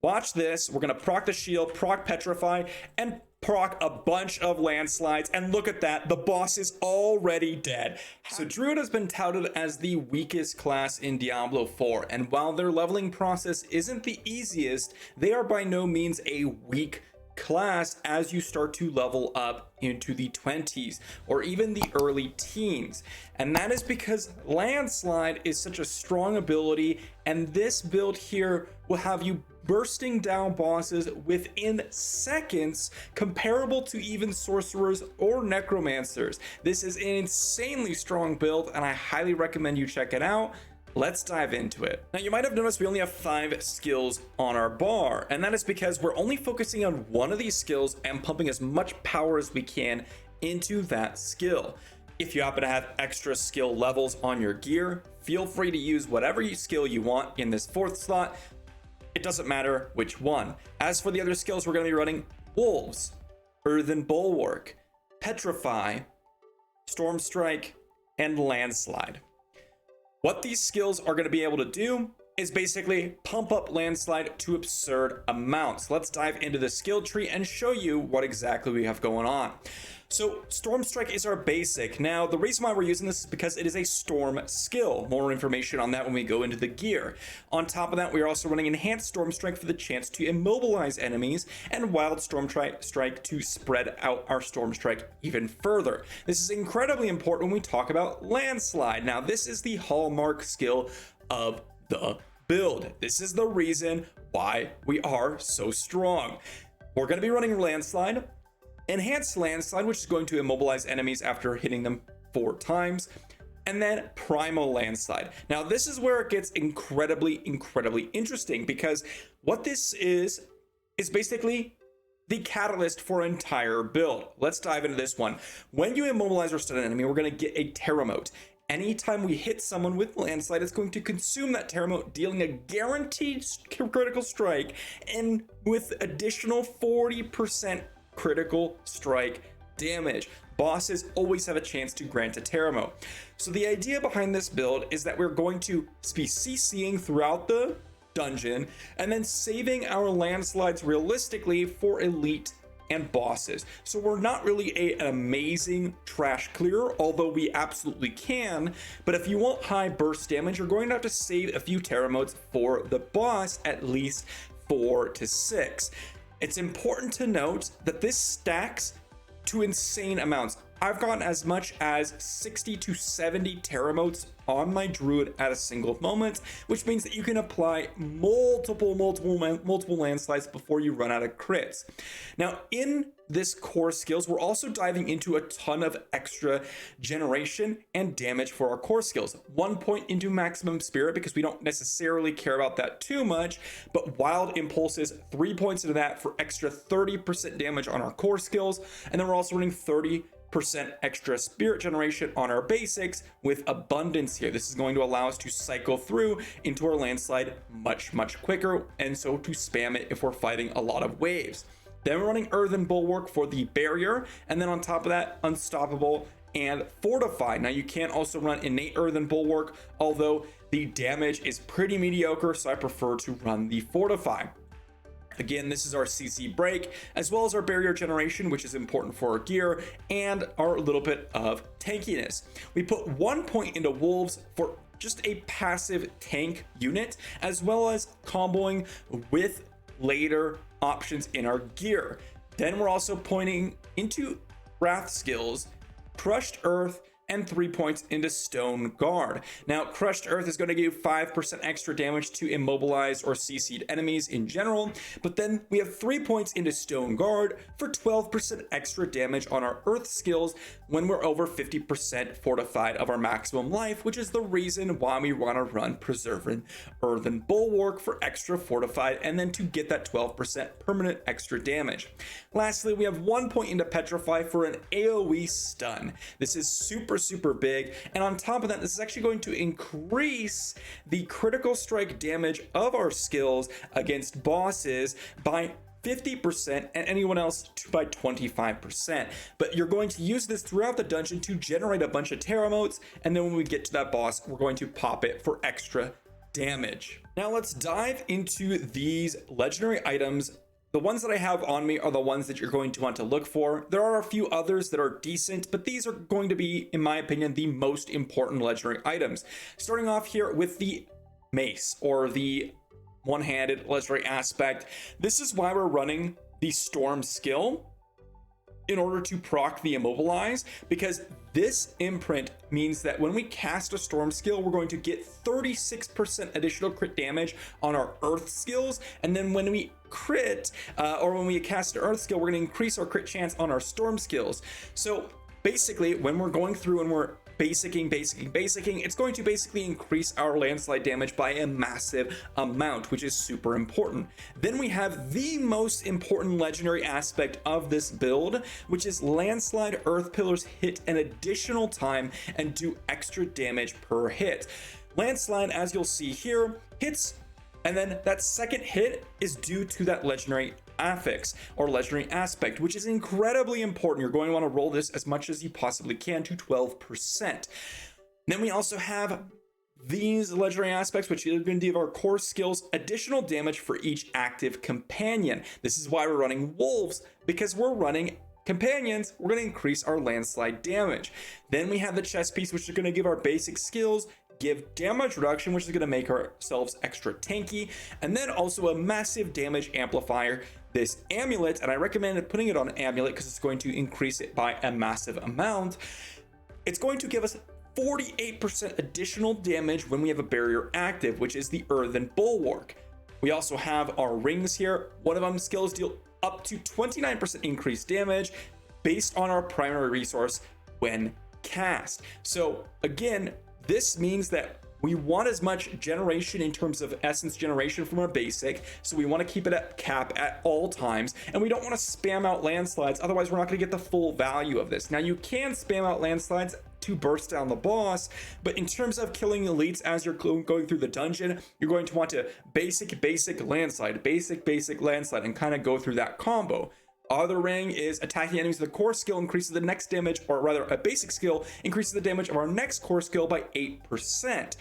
Watch this. We're going to proc the shield, proc petrify, and proc a bunch of landslides. And look at that. The boss is already dead. So Druid has been touted as the weakest class in Diablo 4. And while their leveling process isn't the easiest, they are by no means a weak class as you start to level up into the 20s or even the early teens. And that is because Landslide is such a strong ability, and this build here will have you bursting down bosses within seconds, comparable to even sorcerers or necromancers. This is an insanely strong build, and I highly recommend you check it out. Let's dive into it. Now, you might have noticed we only have 5 skills on our bar, and that is because we're only focusing on one of these skills and pumping as much power as we can into that skill. If you happen to have extra skill levels on your gear, feel free to use whatever skill you want in this 4th slot. It doesn't matter which one. As for the other skills, we're going to be running Wolves, Earthen Bulwark, Petrify, Storm Strike, and Landslide. What these skills are going to be able to do is basically pump up Landslide to absurd amounts. Let's dive into the skill tree and show you what exactly we have going on. So Storm Strike is our basic. Now, the reason why we're using this is because it is a storm skill. More information on that when we go into the gear. On top of that, we are also running Enhanced Storm Strike for the chance to immobilize enemies, and Wild Storm Strike to spread out our Storm Strike even further. This is incredibly important when we talk about Landslide. Now, this is the hallmark skill of the build. This is the reason why we are so strong. We're going to be running Landslide, Enhanced Landslide, which is going to immobilize enemies after hitting them 4 times, and then Primal Landslide. Now, this is where it gets incredibly interesting, because what this is basically the catalyst for an entire build. Let's dive into this one. When you immobilize or stun an enemy, we're going to get a Terra Mote. Anytime we hit someone with Landslide, it's going to consume that Terra Mote, dealing a guaranteed critical strike, and with additional 40% critical strike damage. Bosses always have a chance to grant a Terra Mote. So the idea behind this build is that we're going to be CCing throughout the dungeon and then saving our landslides realistically for elite and bosses. So we're not really an amazing trash clearer, although we absolutely can. But if you want high burst damage, you're going to have to save a few Terra Motes for the boss, at least 4 to 6. It's important to note that this stacks to insane amounts. I've gotten as much as 60 to 70 Terra Motes on my Druid at a single moment, which means that you can apply multiple landslides before you run out of crits. Now, in this core skills, we're also diving into a ton of extra generation and damage for our core skills. 1 point into maximum spirit, because we don't necessarily care about that too much, but wild impulses, 3 points into that for extra 30% damage on our core skills. And then we're also running 30% extra spirit generation on our basics with abundance here. This is going to allow us to cycle through into our landslide much quicker, and so to spam it if we're fighting a lot of waves. Then we're running Earthen Bulwark for the barrier, and then on top of that, Unstoppable and Fortify. Now, you can also run Innate Earthen Bulwark, although the damage is pretty mediocre, so I prefer to run the Fortify. Again, this is our CC break, as well as our barrier generation, which is important for our gear, and our little bit of tankiness. We put 1 point into Wolves for just a passive tank unit, as well as comboing with later options in our gear. Then we're also pointing into Wrath skills, Crushed Earth, and 3 points into Stone Guard. Now, Crushed Earth is going to give 5% extra damage to immobilized or CC'd enemies in general, but then we have 3 points into Stone Guard for 12% extra damage on our Earth skills when we're over 50% fortified of our maximum life, which is the reason why we want to run Preserving Earthen Bulwark for extra fortified, and then to get that 12% permanent extra damage. Lastly, we have 1 point into Petrify for an AoE stun. This is super big, and on top of that, this is actually going to increase the critical strike damage of our skills against bosses by 50% and anyone else by 25%. But you're going to use this throughout the dungeon to generate a bunch of Terra Motes, and then when we get to that boss, we're going to pop it for extra damage. Now let's dive into these legendary items. The ones that I have on me are the ones that you're going to want to look for. There are a few others that are decent, but these are going to be, in my opinion, the most important legendary items. Starting off here with the mace, or the one-handed legendary aspect. This is why we're running the storm skill in order to proc the immobilize, because this imprint means that when we cast a storm skill, we're going to get 36% additional crit damage on our earth skills, and then when we crit or when we cast an earth skill, we're going to increase our crit chance on our storm skills. So basically, when we're going through and we're basicking, it's going to basically increase our landslide damage by a massive amount, which is super important. Then we have the most important legendary aspect of this build, which is landslide earth pillars hit an additional time and do extra damage per hit. Landslide, as you'll see here, hits, and then that second hit is due to that legendary affix or legendary aspect, which is incredibly important. You're going to want to roll this as much as you possibly can to 12%. Then we also have these legendary aspects, which are going to give our core skills additional damage for each active companion. This is why we're running wolves, because we're running companions. We're going to increase our landslide damage. Then we have the chest piece, which is going to give our basic skills, give damage reduction, which is going to make ourselves extra tanky, and then also a massive damage amplifier, this amulet. And I recommend putting it on amulet because it's going to increase it by a massive amount. It's going to give us 48% additional damage when we have a barrier active, which is the earthen bulwark. We also have our rings here. One of them skills deal up to 29% increased damage based on our primary resource when cast. So again, this means that we want as much generation in terms of essence generation from our basic, so we want to keep it at cap at all times, and we don't want to spam out landslides, otherwise we're not going to get the full value of this. Now you can spam out landslides to burst down the boss, but in terms of killing elites as you're going through the dungeon, you're going to want to basic landslide, basic landslide, and kind of go through that combo. Other ring is attacking enemies with a core skill increases the next damage, or rather a basic skill increases the damage of our next core skill by 8%.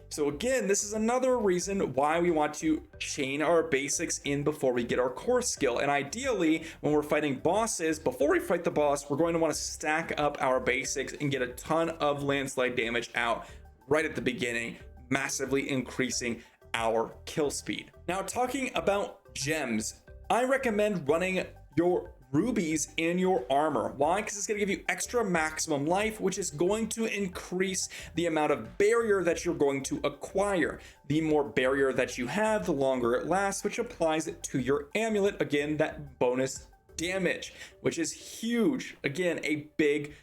So again, this is another reason why we want to chain our basics in before we get our core skill. And ideally, when we're fighting bosses, before we fight the boss, we're going to want to stack up our basics and get a ton of landslide damage out right at the beginning, massively increasing our kill speed. Now, talking about gems, I recommend running your rubies in your armor. Why? Because it's going to give you extra maximum life, which is going to increase the amount of barrier that you're going to acquire. The more barrier that you have, the longer it lasts, which applies it to your amulet. Again, that bonus damage, which is huge. Again, a big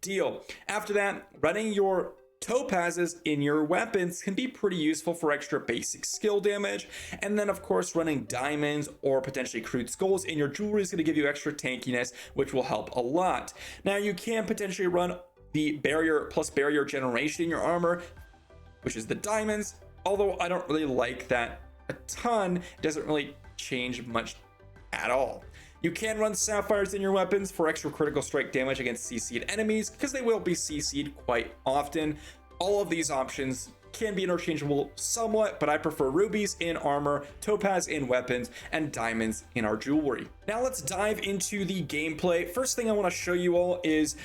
deal. After that, running your topazes in your weapons can be pretty useful for extra basic skill damage. And then of course, running diamonds or potentially crude skulls in your jewelry is going to give you extra tankiness, which will help a lot. Now you can potentially run the barrier plus barrier generation in your armor, which is the diamonds, although I don't really like that a ton. It doesn't really change much at all. You can run sapphires in your weapons for extra critical strike damage against CC'd enemies, because they will be CC'd quite often. All of these options can be interchangeable somewhat, but I prefer rubies in armor, topaz in weapons, and diamonds in our jewelry. Now let's dive into the gameplay. First thing I want to show you all is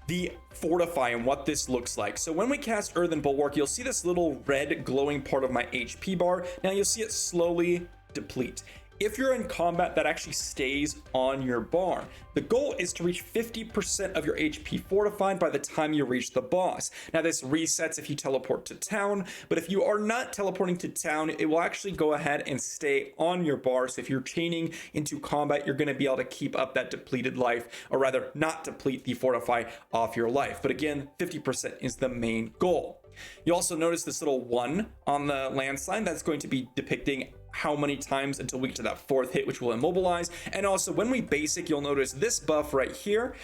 the fortify and what this looks like. So when we cast Earthen Bulwark, you'll see this little red glowing part of my HP bar. Now you'll see it slowly deplete. If you're in combat, that actually stays on your bar. The goal is to reach 50% of your HP fortified by the time you reach the boss. Now this resets if you teleport to town, but if you are not teleporting to town, it will actually go ahead and stay on your bar. So if you're chaining into combat, you're going to be able to keep up that depleted life, or rather not deplete the fortify off your life. But again, 50% is the main goal. You also notice this little 1 on the landslide that's going to be depicting how many times until we get to that 4th hit, which will immobilize. And also when we basic, you'll notice this buff right here,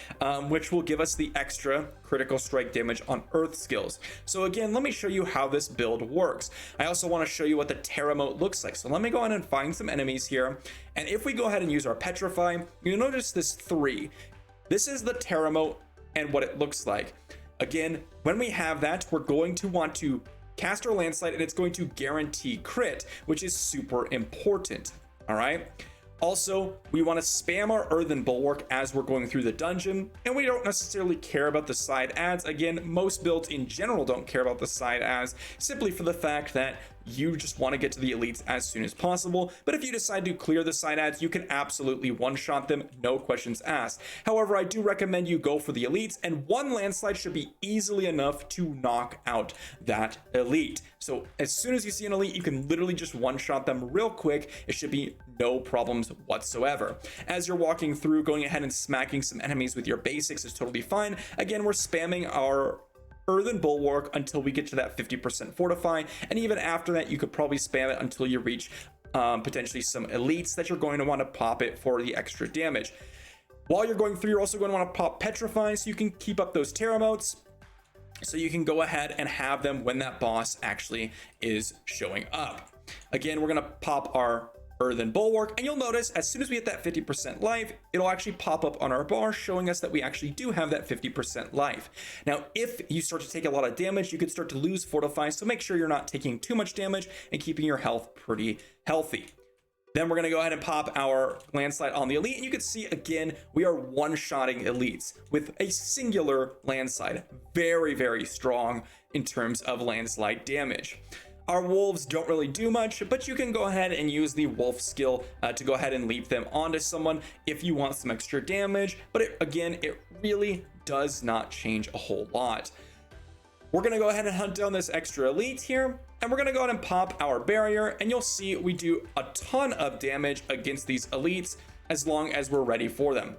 which will give us the extra critical strike damage on earth skills. So again, let me show you how this build works. I also want to show you what the Terra mote looks like. So let me go ahead and find some enemies here. And if we go ahead and use our petrify, you'll notice this 3. This is the Terra mote and what it looks like. Again, when we have that, we're going to want to cast our Landslide, and it's going to guarantee crit, which is super important. All right. Also, we want to spam our Earthen Bulwark as we're going through the dungeon, and we don't necessarily care about the side adds. Again, most builds in general don't care about the side adds, simply for the fact that you just want to get to the elites as soon as possible. But if you decide to clear the side adds, you can absolutely one-shot them, no questions asked. However, I do recommend you go for the elites, and one Landslide should be easily enough to knock out that elite. So as soon as you see an elite, you can literally just one-shot them real quick. It should be no problems whatsoever. As you're walking through, going ahead and smacking some enemies with your basics is totally fine. Again, we're spamming our Earthen Bulwark until we get to that 50% fortify, and even after that you could probably spam it until you reach potentially some elites that you're going to want to pop it for the extra damage. While you're going through, you're also going to want to pop petrify so you can keep up those terror motes, so you can go ahead and have them when that boss actually is showing up. Again, we're going to pop our Earthen Bulwark, and you'll notice as soon as we hit that 50% life, it'll actually pop up on our bar showing us that we actually do have that 50% life. Now, if you start to take a lot of damage, you could start to lose fortify, so make sure you're not taking too much damage and keeping your health pretty healthy. Then we're going to go ahead and pop our Landslide on the elite, and you can see again we are one-shotting elites with a singular Landslide. Very, very strong in terms of Landslide damage. Our wolves don't really do much, but you can go ahead and use the wolf skill to go ahead and leap them onto someone if you want some extra damage. But again, it really does not change a whole lot. We're going to go ahead and hunt down this extra elite here, and we're going to go ahead and pop our barrier, and you'll see we do a ton of damage against these elites as long as we're ready for them.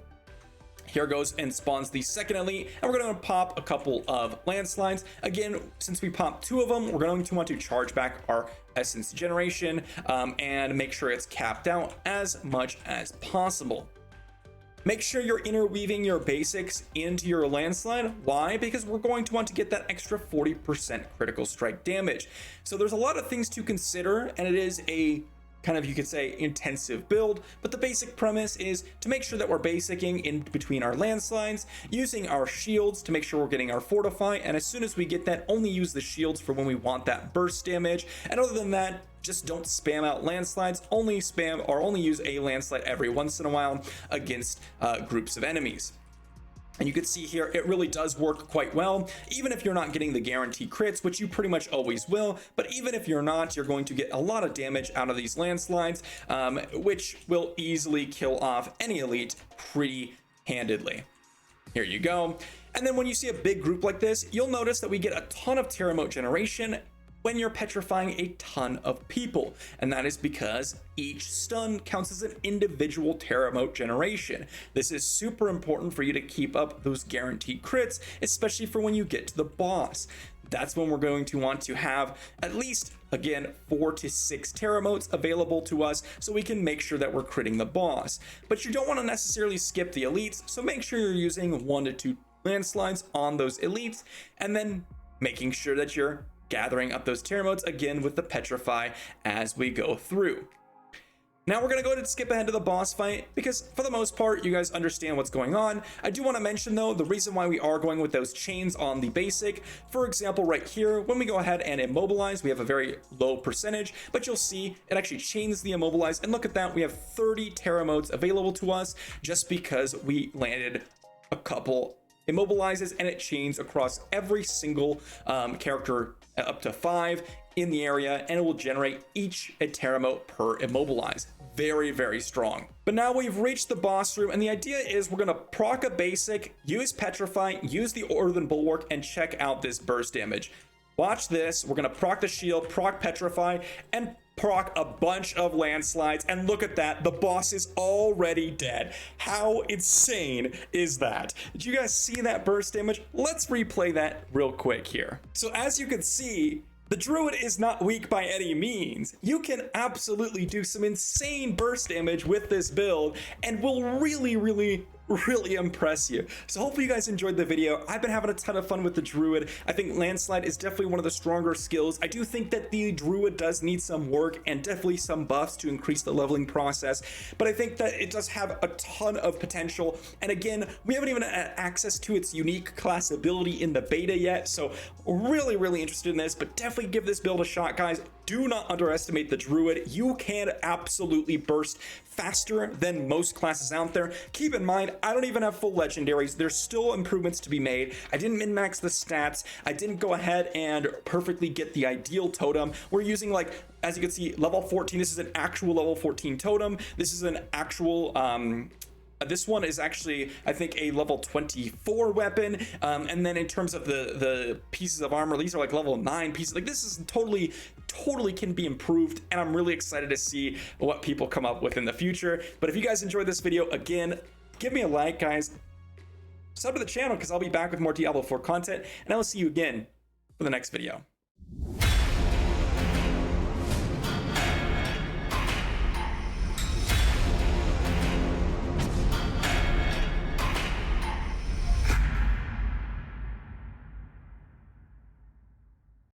Here goes and spawns the second elite, and we're going to pop a couple of landslides. Again, since we popped two of them, we're going to want to charge back our essence generation and make sure it's capped out as much as possible. Make sure you're interweaving your basics into your landslide. Why? Because we're going to want to get that extra 40% critical strike damage. So there's a lot of things to consider, and it is a kind of, you could say, intensive build, but the basic premise is to make sure that we're basicing in between our landslides, using our shields to make sure we're getting our fortify, and as soon as we get that, only use the shields for when we want that burst damage. And other than that, just don't spam out landslides, only spam or only use a landslide every once in a while against groups of enemies. And you can see here, it really does work quite well, even if you're not getting the guaranteed crits, which you pretty much always will. But even if you're not, you're going to get a lot of damage out of these landslides, which will easily kill off any elite pretty handedly. Here you go. And then when you see a big group like this, you'll notice that we get a ton of terror mote generation when you're petrifying a ton of people, and that is because each stun counts as an individual terror mote generation. This is super important for you to keep up those guaranteed crits, especially for when you get to the boss. That's when we're going to want to have at least, again, 4 to 6 terror motes available to us so we can make sure that we're critting the boss. But you don't want to necessarily skip the elites, so make sure you're using 1 to 2 landslides on those elites, and then making sure that you're gathering up those terror motes again with the petrify as we go through. Now we're going to go ahead and skip ahead to the boss fight because for the most part you guys understand what's going on. I do want to mention though the reason why we are going with those chains on the basic. For example, right here when we go ahead and immobilize, we have a very low percentage, but you'll see it actually chains the immobilize, and look at that, we have 30 terror motes available to us just because we landed a couple immobilizes, and it chains across every single character up to 5 in the area, and it will generate each a terror mote per immobilize. Very, very strong. But now we've reached the boss room, and the idea is we're gonna proc a basic, use petrify, use the Earthen Bulwark, and check out this burst damage. Watch this. We're gonna proc the shield, proc petrify, and proc a bunch of landslides, and look at that, the boss is already dead. How insane is that? Did you guys see that burst damage? Let's replay that real quick here. So as you can see, the Druid is not weak by any means. You can absolutely do some insane burst damage with this build and will really impress you. So hopefully you guys enjoyed the video. I've been having a ton of fun with the Druid. I think Landslide is definitely one of the stronger skills. I do think that the Druid does need some work and definitely some buffs to increase the leveling process, but I think that it does have a ton of potential. And again, we haven't even had access to its unique class ability in the beta yet, so really interested in this, but definitely definitely give this build a shot, guys. Do not underestimate the Druid. You can absolutely burst faster than most classes out there. Keep in mind, I don't even have full legendaries. There's still improvements to be made. I didn't min-max the stats. I didn't go ahead and perfectly get the ideal totem. We're using, like, as you can see, level 14. This is an actual level 14 totem. This is an actual this one is actually, I think, a level 24 weapon. And then in terms of the pieces of armor, these are like level 9 pieces. Like, this is totally can be improved, and I'm really excited to see what people come up with in the future. But if you guys enjoyed this video, again, give me a like, guys. Sub to the channel, because I'll be back with more Diablo 4 content, and I will see you again for the next video.